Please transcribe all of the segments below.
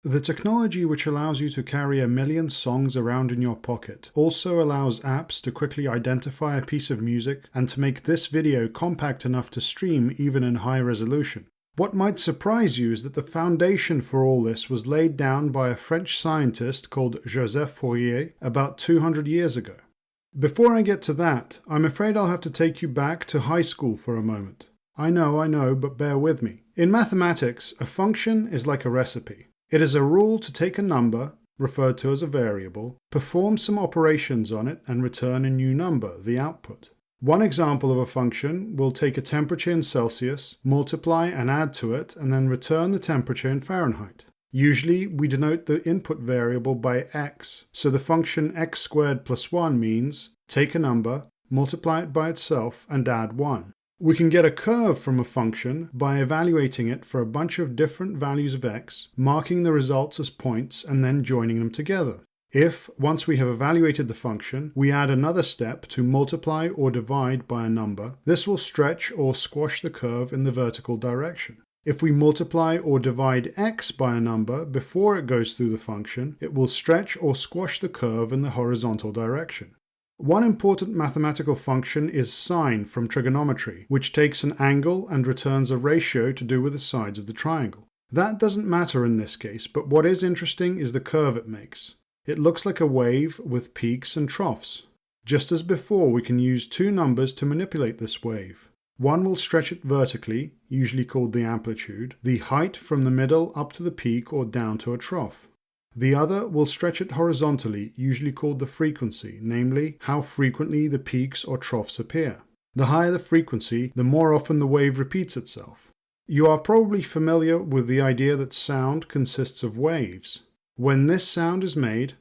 The technology which allows you to carry a million songs around in your pocket also allows apps to quickly identify a piece of music and to make this video compact enough to stream even in high resolution. What might surprise you is that the foundation for all this was laid down by a French scientist called Joseph Fourier about 200 years ago. Before I get to that, I'm afraid I'll have to take you back to high school for a moment. I know, but bear with me. In mathematics, a function is like a recipe. It is a rule to take a number, referred to as a variable, perform some operations on it, and return a new number, the output. One example of a function will take a temperature in Celsius, multiply and add to it, and then return the temperature in Fahrenheit. Usually, we denote the input variable by x, so the function x squared plus 1 means take a number, multiply it by itself, and add 1. We can get a curve from a function by evaluating it for a bunch of different values of x, marking the results as points, and then joining them together. If, once we have evaluated the function, we add another step to multiply or divide by a number, this will stretch or squash the curve in the vertical direction. If we multiply or divide x by a number before it goes through the function, it will stretch or squash the curve in the horizontal direction. One important mathematical function is sine from trigonometry, which takes an angle and returns a ratio to do with the sides of the triangle. That doesn't matter in this case, but what is interesting is the curve it makes. It looks like a wave with peaks and troughs. Just as before, we can use two numbers to manipulate this wave. One will stretch it vertically, usually called the amplitude, the height from the middle up to the peak or down to a trough. The other will stretch it horizontally, usually called the frequency, namely, how frequently the peaks or troughs appear. The higher the frequency, the more often the wave repeats itself. You are probably familiar with the idea that sound consists of waves. When this sound is made,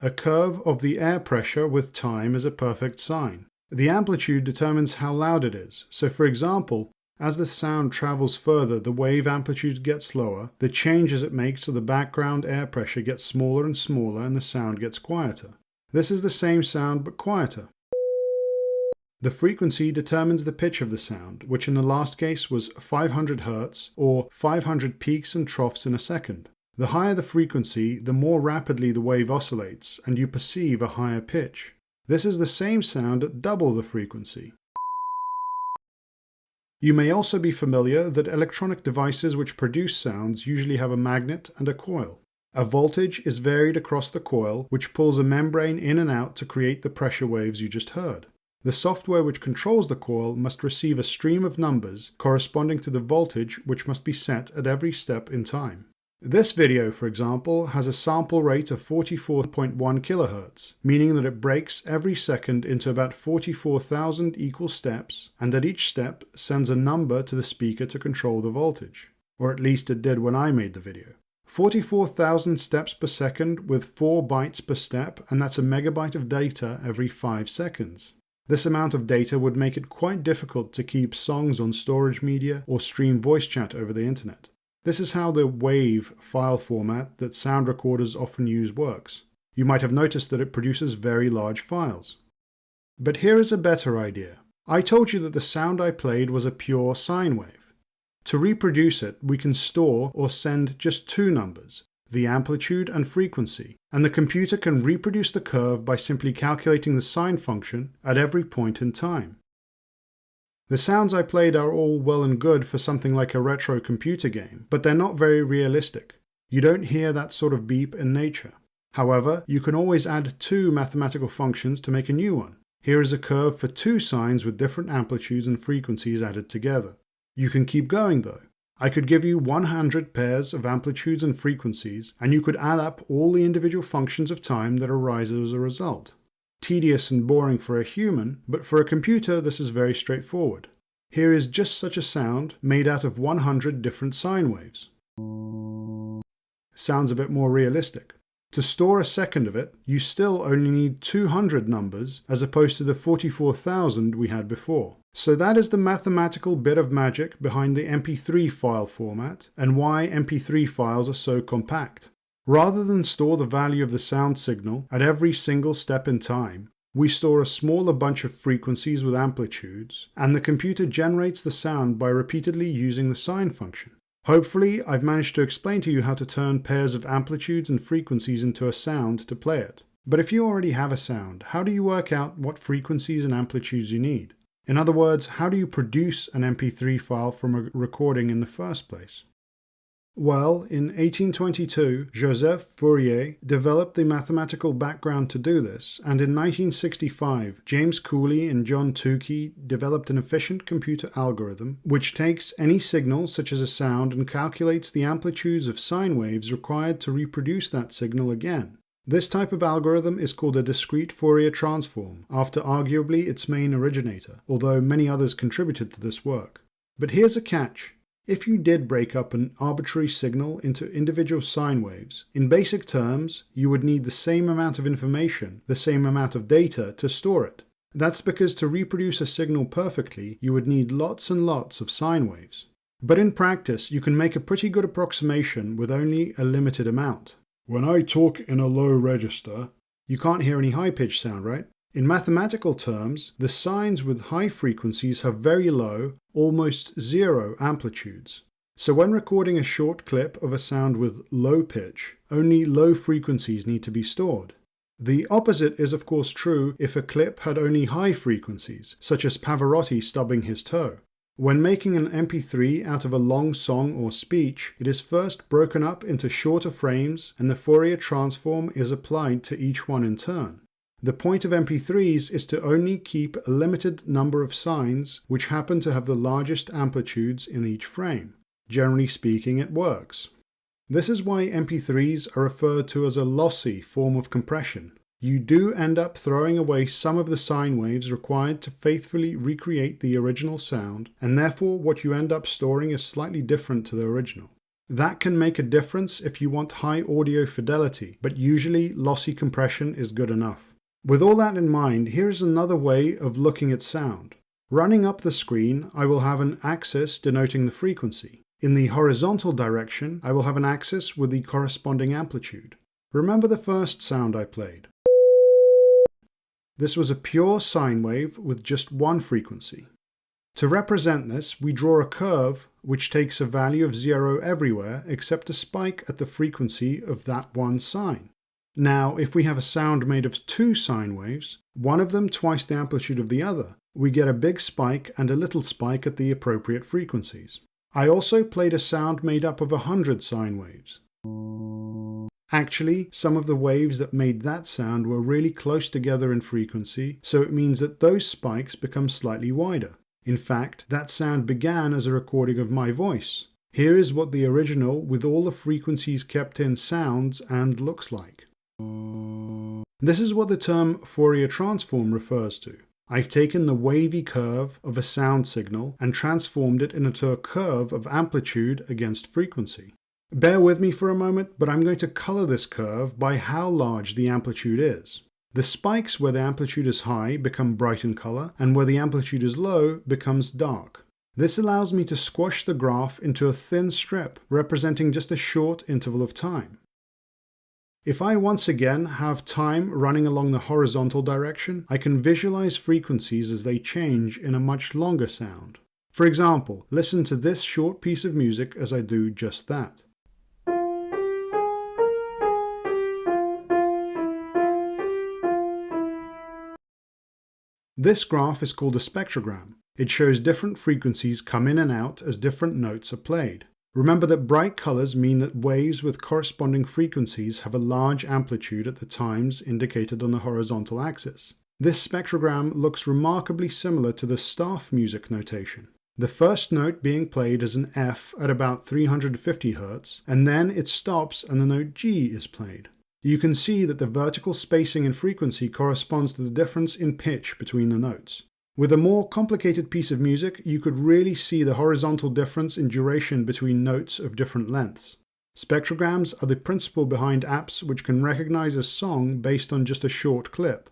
a curve of the air pressure with time is a perfect sine. The amplitude determines how loud it is. So for example, as the sound travels further, the wave amplitude gets lower, the changes it makes to the background air pressure gets smaller and smaller, and the sound gets quieter. This is the same sound but quieter. The frequency determines the pitch of the sound, which in the last case was 500 Hz or 500 peaks and troughs in a second. The higher the frequency, the more rapidly the wave oscillates, and you perceive a higher pitch. This is the same sound at double the frequency. You may also be familiar that electronic devices which produce sounds usually have a magnet and a coil. A voltage is varied across the coil, which pulls a membrane in and out to create the pressure waves you just heard. The software which controls the coil must receive a stream of numbers corresponding to the voltage which must be set at every step in time. This video, for example, has a sample rate of 44.1 kHz, meaning that it breaks every second into about 44,000 equal steps, and at each step sends a number to the speaker to control the voltage. Or at least it did when I made the video. 44,000 steps per second with 4 bytes per step, and that's a megabyte of data every 5 seconds. This amount of data would make it quite difficult to keep songs on storage media or stream voice chat over the internet. This is how the WAV file format that sound recorders often use works. You might have noticed that it produces very large files. But here is a better idea. I told you that the sound I played was a pure sine wave. To reproduce it, we can store or send just two numbers, the amplitude and frequency, and the computer can reproduce the curve by simply calculating the sine function at every point in time. The sounds I played are all well and good for something like a retro computer game, but they're not very realistic. You don't hear that sort of beep in nature. However, you can always add two mathematical functions to make a new one. Here is a curve for two sines with different amplitudes and frequencies added together. You can keep going though. I could give you 100 pairs of amplitudes and frequencies, and you could add up all the individual functions of time that arise as a result. Tedious and boring for a human, but for a computer this is very straightforward. Here is just such a sound made out of 100 different sine waves. Sounds a bit more realistic. To store a second of it, you still only need 200 numbers as opposed to the 44,000 we had before. So that is the mathematical bit of magic behind the MP3 file format and why MP3 files are so compact. Rather than store the value of the sound signal at every single step in time, we store a smaller bunch of frequencies with amplitudes, and the computer generates the sound by repeatedly using the sine function. Hopefully, I've managed to explain to you how to turn pairs of amplitudes and frequencies into a sound to play it. But if you already have a sound, how do you work out what frequencies and amplitudes you need? In other words, how do you produce an MP3 file from a recording in the first place? Well, in 1822, Joseph Fourier developed the mathematical background to do this, and in 1965, James Cooley and John Tukey developed an efficient computer algorithm which takes any signal, such as a sound, and calculates the amplitudes of sine waves required to reproduce that signal again. This type of algorithm is called a discrete Fourier transform, after arguably its main originator, although many others contributed to this work. But here's a catch. If you did break up an arbitrary signal into individual sine waves, in basic terms, you would need the same amount of information, the same amount of data to store it. That's because to reproduce a signal perfectly, you would need lots and lots of sine waves. But in practice, you can make a pretty good approximation with only a limited amount. When I talk in a low register, you can't hear any high-pitched sound, right? In mathematical terms, the sines with high frequencies have very low, almost zero amplitudes. So when recording a short clip of a sound with low pitch, only low frequencies need to be stored. The opposite is of course true if a clip had only high frequencies, such as Pavarotti stubbing his toe. When making an MP3 out of a long song or speech, it is first broken up into shorter frames and the Fourier transform is applied to each one in turn. The point of MP3s is to only keep a limited number of sines which happen to have the largest amplitudes in each frame. Generally speaking, it works. This is why MP3s are referred to as a lossy form of compression. You do end up throwing away some of the sine waves required to faithfully recreate the original sound, and therefore what you end up storing is slightly different to the original. That can make a difference if you want high audio fidelity, but usually lossy compression is good enough. With all that in mind, here's another way of looking at sound. Running up the screen, I will have an axis denoting the frequency. In the horizontal direction, I will have an axis with the corresponding amplitude. Remember the first sound I played. This was a pure sine wave with just one frequency. To represent this, we draw a curve which takes a value of 0 everywhere except a spike at the frequency of that one sine. Now, if we have a sound made of two sine waves, one of them twice the amplitude of the other, we get a big spike and a little spike at the appropriate frequencies. I also played a sound made up of 100 sine waves. Actually, some of the waves that made that sound were really close together in frequency, so it means that those spikes become slightly wider. In fact, that sound began as a recording of my voice. Here is what the original, with all the frequencies kept in, sounds and looks like. This is what the term Fourier transform refers to. I've taken the wavy curve of a sound signal and transformed it into a curve of amplitude against frequency. Bear with me for a moment, but I'm going to color this curve by how large the amplitude is. The spikes where the amplitude is high become bright in color, and where the amplitude is low becomes dark. This allows me to squash the graph into a thin strip representing just a short interval of time. If I once again have time running along the horizontal direction, I can visualize frequencies as they change in a much longer sound. For example, listen to this short piece of music as I do just that. This graph is called a spectrogram. It shows different frequencies come in and out as different notes are played. Remember that bright colors mean that waves with corresponding frequencies have a large amplitude at the times indicated on the horizontal axis. This spectrogram looks remarkably similar to the staff music notation. The first note being played is an F at about 350 Hz, and then it stops and the note G is played. You can see that the vertical spacing in frequency corresponds to the difference in pitch between the notes. With a more complicated piece of music, you could really see the horizontal difference in duration between notes of different lengths. Spectrograms are the principle behind apps which can recognize a song based on just a short clip.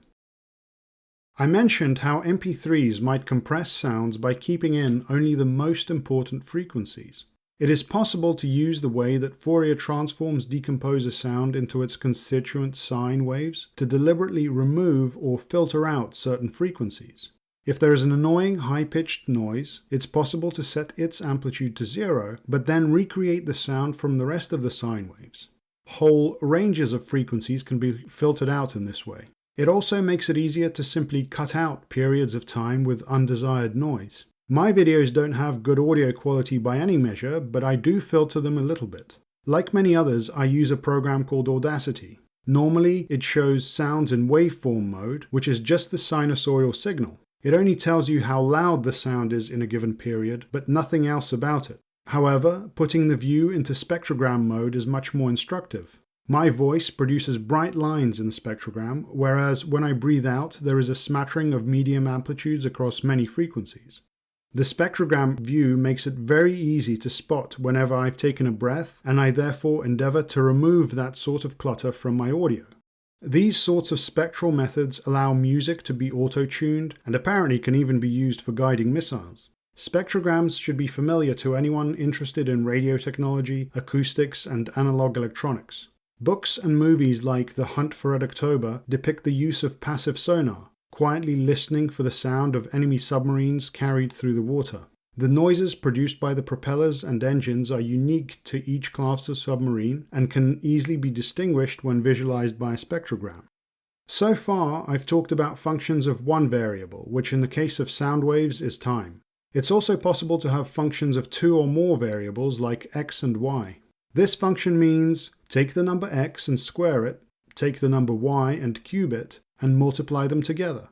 I mentioned how MP3s might compress sounds by keeping in only the most important frequencies. It is possible to use the way that Fourier transforms decompose a sound into its constituent sine waves to deliberately remove or filter out certain frequencies. If there is an annoying high-pitched noise, it's possible to set its amplitude to 0, but then recreate the sound from the rest of the sine waves. Whole ranges of frequencies can be filtered out in this way. It also makes it easier to simply cut out periods of time with undesired noise. My videos don't have good audio quality by any measure, but I do filter them a little bit. Like many others, I use a program called Audacity. Normally, it shows sounds in waveform mode, which is just the sinusoidal signal. It only tells you how loud the sound is in a given period, but nothing else about it. However, putting the view into spectrogram mode is much more instructive. My voice produces bright lines in the spectrogram, whereas when I breathe out, there is a smattering of medium amplitudes across many frequencies. The spectrogram view makes it very easy to spot whenever I've taken a breath, and I therefore endeavor to remove that sort of clutter from my audio. These sorts of spectral methods allow music to be auto-tuned and apparently can even be used for guiding missiles. Spectrograms should be familiar to anyone interested in radio technology, acoustics, and analog electronics. Books and movies like The Hunt for Red October depict the use of passive sonar, quietly listening for the sound of enemy submarines carried through the water. The noises produced by the propellers and engines are unique to each class of submarine and can easily be distinguished when visualized by a spectrogram. So far, I've talked about functions of one variable, which in the case of sound waves is time. It's also possible to have functions of two or more variables like x and y. This function means take the number x and square it, take the number y and cube it, and multiply them together.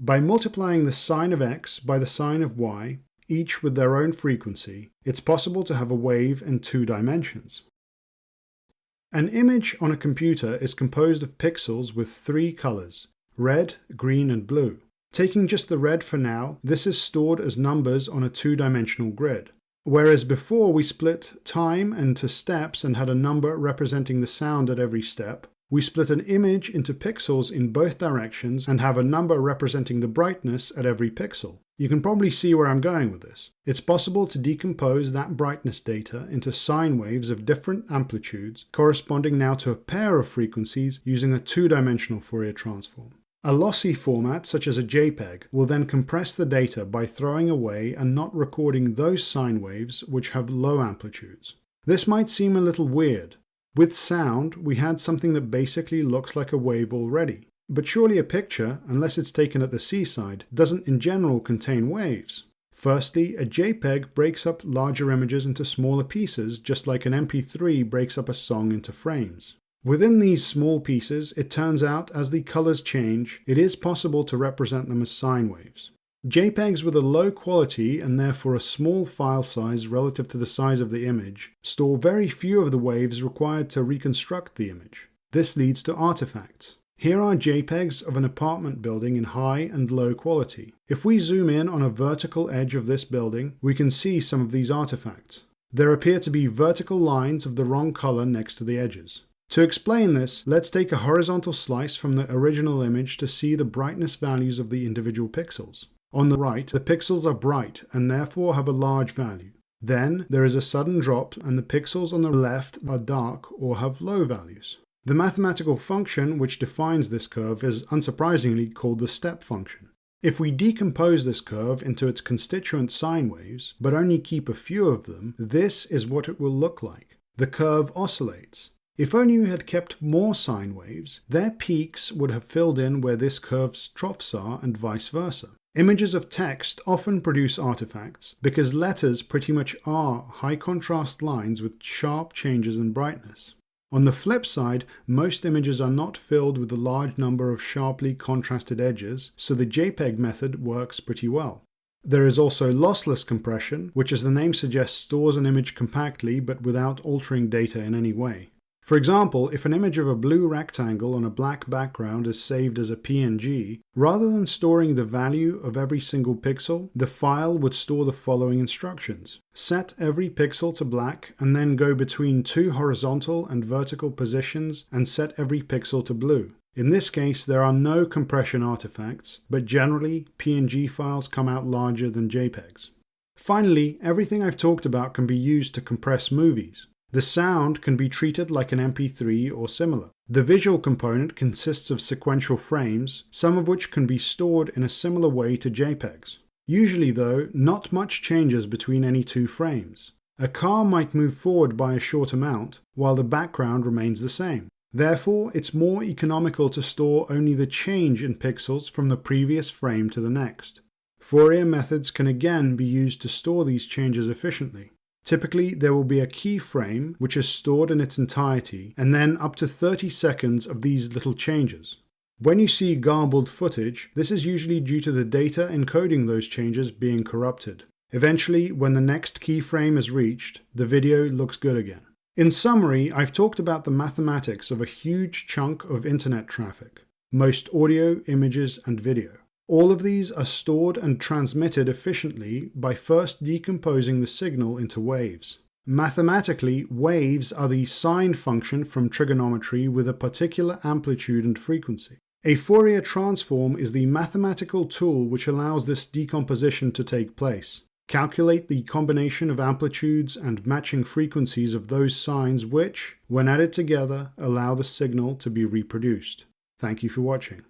By multiplying the sine of x by the sine of y, each with their own frequency, it's possible to have a wave in two dimensions. An image on a computer is composed of pixels with three colors: red, green, and blue. Taking just the red for now, this is stored as numbers on a two-dimensional grid. Whereas before we split time into steps and had a number representing the sound at every step, we split an image into pixels in both directions and have a number representing the brightness at every pixel. You can probably see where I'm going with this. It's possible to decompose that brightness data into sine waves of different amplitudes, corresponding now to a pair of frequencies using a two-dimensional Fourier transform. A lossy format, such as a JPEG, will then compress the data by throwing away and not recording those sine waves which have low amplitudes. This might seem a little weird. With sound, we had something that basically looks like a wave already. But surely a picture, unless it's taken at the seaside, doesn't in general contain waves. Firstly, a JPEG breaks up larger images into smaller pieces, just like an MP3 breaks up a song into frames. Within these small pieces, it turns out as the colors change, it is possible to represent them as sine waves. JPEGs with a low quality and therefore a small file size relative to the size of the image store very few of the waves required to reconstruct the image. This leads to artifacts. Here are JPEGs of an apartment building in high and low quality. If we zoom in on a vertical edge of this building, we can see some of these artifacts. There appear to be vertical lines of the wrong color next to the edges. To explain this, let's take a horizontal slice from the original image to see the brightness values of the individual pixels. On the right, the pixels are bright and therefore have a large value. Then there is a sudden drop and the pixels on the left are dark or have low values. The mathematical function which defines this curve is unsurprisingly called the step function. If we decompose this curve into its constituent sine waves, but only keep a few of them, this is what it will look like. The curve oscillates. If only we had kept more sine waves, their peaks would have filled in where this curve's troughs are and vice versa. Images of text often produce artifacts because letters pretty much are high contrast lines with sharp changes in brightness. On the flip side, most images are not filled with a large number of sharply contrasted edges, so the JPEG method works pretty well. There is also lossless compression, which as the name suggests stores an image compactly but without altering data in any way. For example, if an image of a blue rectangle on a black background is saved as a PNG, rather than storing the value of every single pixel, the file would store the following instructions. Set every pixel to black and then go between two horizontal and vertical positions and set every pixel to blue. In this case, there are no compression artifacts, but generally, PNG files come out larger than JPEGs. Finally, everything I've talked about can be used to compress movies. The sound can be treated like an MP3 or similar. The visual component consists of sequential frames, some of which can be stored in a similar way to JPEGs. Usually though, not much changes between any two frames. A car might move forward by a short amount, while the background remains the same. Therefore, it's more economical to store only the change in pixels from the previous frame to the next. Fourier methods can again be used to store these changes efficiently. Typically, there will be a keyframe which is stored in its entirety, and then up to 30 seconds of these little changes. When you see garbled footage, this is usually due to the data encoding those changes being corrupted. Eventually, when the next keyframe is reached, the video looks good again. In summary, I've talked about the mathematics of a huge chunk of internet traffic, most audio, images, and video. All of these are stored and transmitted efficiently by first decomposing the signal into waves. Mathematically, waves are the sine function from trigonometry with a particular amplitude and frequency. A Fourier transform is the mathematical tool which allows this decomposition to take place. Calculate the combination of amplitudes and matching frequencies of those sines which, when added together, allow the signal to be reproduced. Thank you for watching.